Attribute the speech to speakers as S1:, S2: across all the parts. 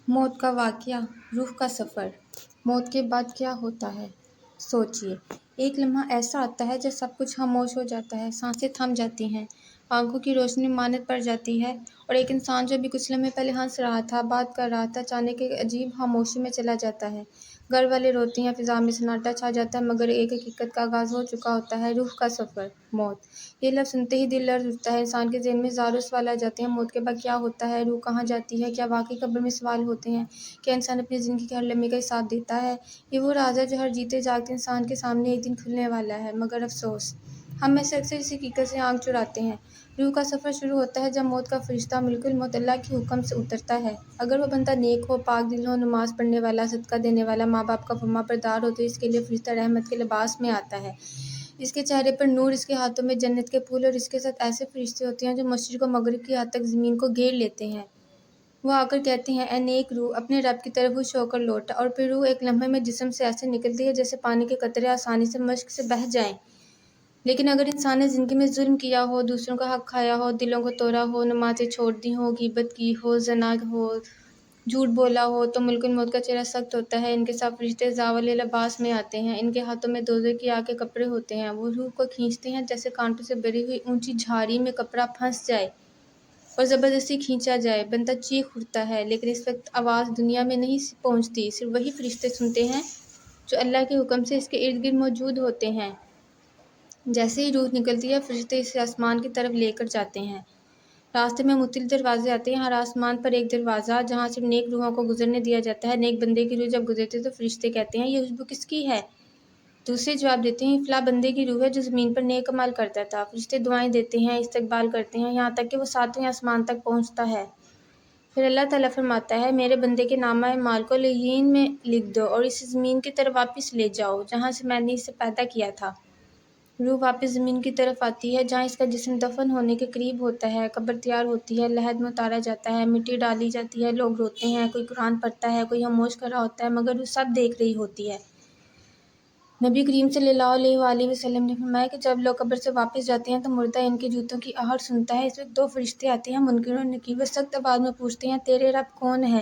S1: موت کا واقعہ، روح کا سفر۔ موت کے بعد کیا ہوتا ہے؟ سوچیے، ایک لمحہ ایسا آتا ہے جب سب کچھ خاموش ہو جاتا ہے، سانسیں تھم جاتی ہیں، آنکھوں کی روشنی ماند پڑ جاتی ہے، اور ایک انسان جو ابھی کچھ لمحے پہلے ہنس رہا تھا، بات کر رہا تھا، اچانک ایک عجیب خاموشی میں چلا جاتا ہے۔ گھر والے روتے ہیں، فضا میں سناٹا چھا جاتا ہے، مگر ایک حقیقت کا آغاز ہو چکا ہوتا ہے: روح کا سفر، موت۔ یہ لفظ سنتے ہی دل لرز اٹھتا ہے، انسان کے ذہن میں ہزاروں سوال آ جاتے ہیں: موت کے بعد کیا ہوتا ہے؟ روح کہاں جاتی ہے؟ کیا واقعی قبر میں سوال ہوتے ہیں؟ کیا انسان اپنی زندگی کے ہر لمحے کا حساب دیتا ہے؟ یہ وہ راز ہے جو ہر جیتے جاگتے انسان کے سامنے ایک دن کھلنے والا ہے، مگر افسوس، ہم میں سے اکثر اس حقیقت سے آنکھ چراتے ہیں۔ روح کا سفر شروع ہوتا ہے جب موت کا فرشتہ ملک الموت اللہ کے حکم سے اترتا ہے۔ اگر وہ بندہ نیک ہو، پاک دل ہو، نماز پڑھنے والا، صدقہ دینے والا، ماں باپ کا فرما بردار ہو، تو اس کے لیے فرشتہ رحمت کے لباس میں آتا ہے۔ اس کے چہرے پر نور، اس کے ہاتھوں میں جنت کے پھول، اور اس کے ساتھ ایسے فرشتے ہوتے ہیں جو مشرق و مغرب کی حد تک زمین کو گھیر لیتے ہیں۔ وہ آ کر کہتے ہیں: اے نیک روح، اپنے رب کی طرف خوش ہو کر لوٹ۔ اور پھر روح ایک لمحے میں جسم سے ایسے نکلتی ہے جیسے پانی کے قطرے آسانی سے مشق سے بہہ جائیں۔ لیکن اگر انسان نے زندگی میں ظلم کیا ہو، دوسروں کا حق کھایا ہو، دلوں کو توڑا ہو، نمازیں چھوڑ دی ہوں، غیبت کی ہو، زنا ہو، جھوٹ بولا ہو، تو ملک الموت کا چہرہ سخت ہوتا ہے۔ ان کے ساتھ فرشتے زاول لباس میں آتے ہیں، ان کے ہاتھوں میں دوزخ کی آگ کے کپڑے ہوتے ہیں۔ وہ روح کو کھینچتے ہیں جیسے کانٹوں سے بھری ہوئی اونچی جھاڑی میں کپڑا پھنس جائے اور زبردستی کھینچا جائے۔ بندہ چیخ اٹھتا ہے، لیکن اس وقت آواز دنیا میں نہیں پہنچتی، صرف وہی فرشتے سنتے ہیں جو اللہ کے حکم سے اس کے ارد گرد موجود ہوتے ہیں۔ جیسے ہی روح نکلتی ہے، فرشتے اسے آسمان کی طرف لے کر جاتے ہیں۔ راستے میں مختلف دروازے آتے ہیں، ہر آسمان پر ایک دروازہ جہاں صرف نیک روحوں کو گزرنے دیا جاتا ہے۔ نیک بندے کی روح جب گزرتی ہے تو فرشتے کہتے ہیں: یہ خوشبو کس کی ہے؟ دوسرے جواب دیتے ہیں: فلاں بندے کی روح ہے جو زمین پر نیک اعمال کرتا تھا۔ فرشتے دعائیں دیتے ہیں، استقبال کرتے ہیں، یہاں تک کہ وہ ساتویں آسمان تک پہنچتا ہے۔ پھر اللہ تعالیٰ فرماتا ہے: میرے بندے کے نامہ اعمال کو لعین میں لکھ دو اور اسے زمین کی طرف واپس لے جاؤ جہاں سے میں نے اسے پیدا کیا تھا۔ روح واپس زمین کی طرف آتی ہے جہاں اس کا جسم دفن ہونے کے قریب ہوتا ہے۔ قبر تیار ہوتی ہے، لحد میں اتارا جاتا ہے، مٹی ڈالی جاتی ہے، لوگ روتے ہیں، کوئی قرآن پڑھتا ہے، کوئی خاموش کر رہا ہوتا ہے، مگر روح سب دیکھ رہی ہوتی ہے۔ نبی کریم صلی اللہ علیہ وآلہ وسلم نے فرمایا کہ جب لوگ قبر سے واپس جاتے ہیں تو مردہ ان کے جوتوں کی آہٹ سنتا ہے۔ اس وقت دو فرشتے آتے ہیں، منکر اور نکیر۔ وہ سخت آواز میں پوچھتے ہیں: تیرے رب کون ہے؟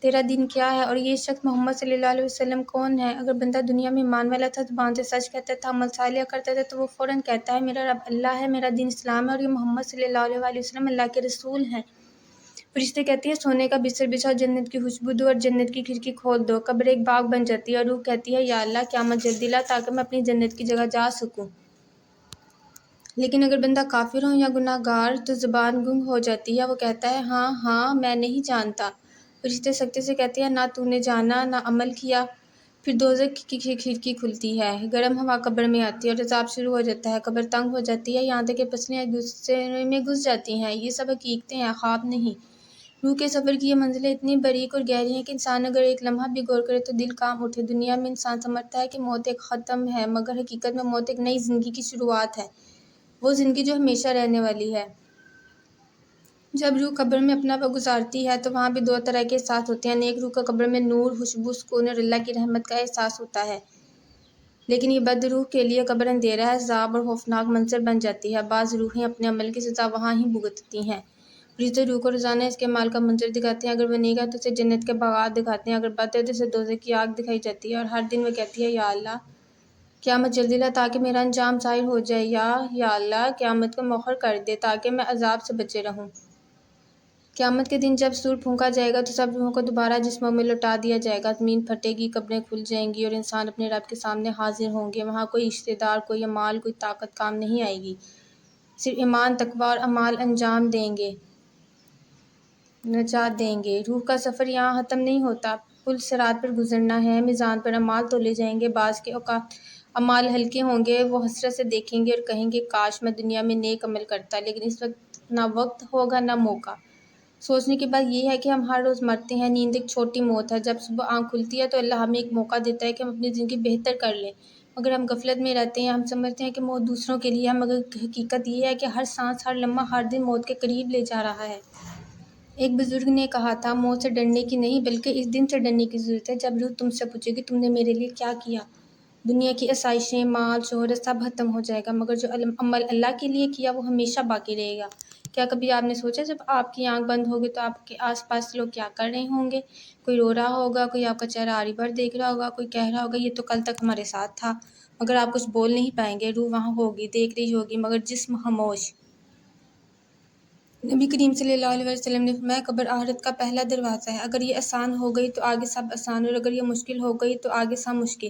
S1: تیرا دین کیا ہے؟ اور یہ شخص محمد صلی اللہ علیہ وسلم کون ہے؟ اگر بندہ دنیا میں ایمان والا تھا، زبان سے سچ کہتا تھا، عمل صالح کرتا تھا، تو وہ فوراً کہتا ہے: میرا رب اللہ ہے، میرا دین اسلام ہے، اور یہ محمد صلی اللہ علیہ وآلہ وسلم اللہ کے رسول ہیں۔ فرشتے کہتے ہیں: سونے کا بستر بچھاؤ، جنت کی خوشبو دو اور جنت کی کھڑکی کھول دو۔ قبر ایک باغ بن جاتی ہے اور روح کہتی ہے: یا اللہ، قیامت جلدی لا تاکہ میں اپنی جنت کی جگہ جا سکوں۔ لیکن اگر بندہ کافر ہو یا گناہ گار تو زبان گنگ ہو جاتی ہے، وہ کہتا ہے: ہاں ہاں، میں نہیں جانتا۔ فرشتے سختی سے کہتے ہیں: نہ تو نے جانا، نہ عمل کیا۔ پھر دوزخ کی کھڑکی کھلتی ہے، گرم ہوا قبر میں آتی ہے اور عذاب شروع ہو جاتا ہے۔ قبر تنگ ہو جاتی ہے، یہاں تک کہ پسلیاں ایک دوسرے میں گھس جاتی ہیں۔ یہ سب حقیقتیں ہیں، خواب نہیں۔ روح کے سفر کی یہ منزلیں اتنی باریک اور گہری ہیں کہ انسان اگر ایک لمحہ بھی غور کرے تو دل کانپ اٹھے۔ دنیا میں انسان سمجھتا ہے کہ موت ایک ختم ہے، مگر حقیقت میں موت ایک نئی زندگی کی شروعات ہے، وہ زندگی جو ہمیشہ رہنے والی ہے۔ جب روح قبر میں اپنا وقت گزارتی ہے تو وہاں بھی دو طرح کے احساس ہوتے ہیں۔ نیک روح کو قبر میں نور، خوشبو، سکون اور اللہ کی رحمت کا احساس ہوتا ہے، لیکن یہ بد روح کے لیے قبر اندھیرا، عذاب اور خوفناک منظر بن جاتی ہے۔ بعض روحیں اپنے عمل کی سزا وہاں ہی بھگتتی ہیں۔ فرشتے روح کو روزانہ اس کے اعمال کا منظر دکھاتے ہیں۔ اگر وہ نیک ہے تو اسے جنت کے باغات دکھاتے ہیں، اگر بد ہے تو اسے دوزخ کی آگ دکھائی جاتی ہے، اور ہر دن وہ کہتی ہے: یا اللہ، قیامت جلدی لا تاکہ میرا انجام ظاہر ہو جائے، یا اللہ، قیامت کو مؤخر کر دے تاکہ میں عذاب سے بچے رہوں۔ قیامت کے دن جب سور پھونکا جائے گا تو سب روحوں کو دوبارہ جسموں میں لوٹا دیا جائے گا، زمین پھٹے گی، قبریں کھل جائیں گی اور انسان اپنے رب کے سامنے حاضر ہوں گے۔ وہاں کوئی رشتہ دار، کوئی اعمال، کوئی طاقت کام نہیں آئے گی، صرف ایمان، تقویٰ اور اعمال انجام دیں گے، نجات دیں گے۔ روح کا سفر یہاں ختم نہیں ہوتا، پل صراط پر گزرنا ہے، میزان پر اعمال تولے جائیں گے۔ بعض کے اوقات اعمال ہلکے ہوں گے، وہ حسرت سے دیکھیں گے اور کہیں گے: کاش میں دنیا میں نیک عمل کرتا، لیکن اس وقت نہ وقت ہوگا نہ موقع۔ سوچنے کی بات یہ ہے کہ ہم ہر روز مرتے ہیں، نیند ایک چھوٹی موت ہے۔ جب صبح آنکھ کھلتی ہے تو اللہ ہمیں ایک موقع دیتا ہے کہ ہم اپنی زندگی بہتر کر لیں، مگر ہم غفلت میں رہتے ہیں۔ ہم سمجھتے ہیں کہ موت دوسروں کے لیے ہے، مگر حقیقت یہ ہے کہ ہر سانس، ہر لمحہ، ہر دن موت کے قریب لے جا رہا ہے۔ ایک بزرگ نے کہا تھا: موت سے ڈرنے کی نہیں بلکہ اس دن سے ڈرنے کی ضرورت ہے جب روح تم سے پوچھے گی: تم نے میرے لیے کیا کیا؟ دنیا کی آسائشیں، مال، شہرت، سب ختم ہو جائے گا، مگر جو عمل اللہ کے لیے کیا وہ ہمیشہ باقی رہے گا۔ کیا کبھی آپ نے سوچا جب آپ کی آنکھ بند ہوگی تو آپ کے آس پاس لوگ کیا کر رہے ہوں گے؟ کوئی رو رہا ہوگا، کوئی آپ کا چہرہ آری بھر دیکھ رہا ہوگا، کوئی کہہ رہا ہوگا یہ تو کل تک ہمارے ساتھ تھا، مگر آپ کچھ بول نہیں پائیں گے۔ روح وہاں ہوگی، دیکھ رہی ہوگی، مگر جسم خاموش۔ نبی کریم صلی اللہ علیہ وسلم نے فرمایا قبر آخرت کا پہلا دروازہ ہے، اگر یہ آسان ہو گئی تو آگے سب آسان، اور اگر یہ مشکل ہو گئی تو آگے سب مشکل۔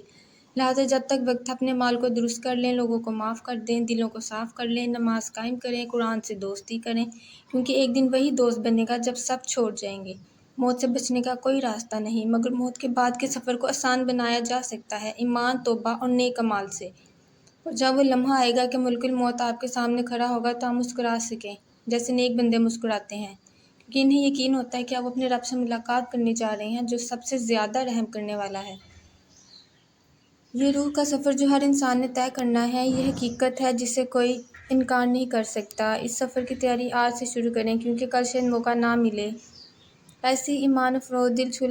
S1: لہٰذا جب تک وقت اپنے مال کو درست کر لیں، لوگوں کو معاف کر دیں، دلوں کو صاف کر لیں، نماز قائم کریں، قرآن سے دوستی کریں، کیونکہ ایک دن وہی دوست بنے گا جب سب چھوڑ جائیں گے۔ موت سے بچنے کا کوئی راستہ نہیں، مگر موت کے بعد کے سفر کو آسان بنایا جا سکتا ہے ایمان، توبہ اور نیک اعمال سے۔ اور جب وہ لمحہ آئے گا کہ ملک الموت آپ کے سامنے کھڑا ہوگا تو آپ مسکرا سکیں جیسے نیک بندے مسکراتے ہیں، کیونکہ انہیں یقین ہوتا ہے کہ آپ اپنے رب سے ملاقات کرنے جا رہے ہیں جو سب سے زیادہ رحم کرنے والا ہے۔ یہ روح کا سفر جو ہر انسان نے طے کرنا ہے، یہ حقیقت ہے جسے کوئی انکار نہیں کر سکتا۔ اس سفر کی تیاری آج سے شروع کریں، کیونکہ کل شاید موقع نہ ملے۔ ایسی ایمان افروز دل چھو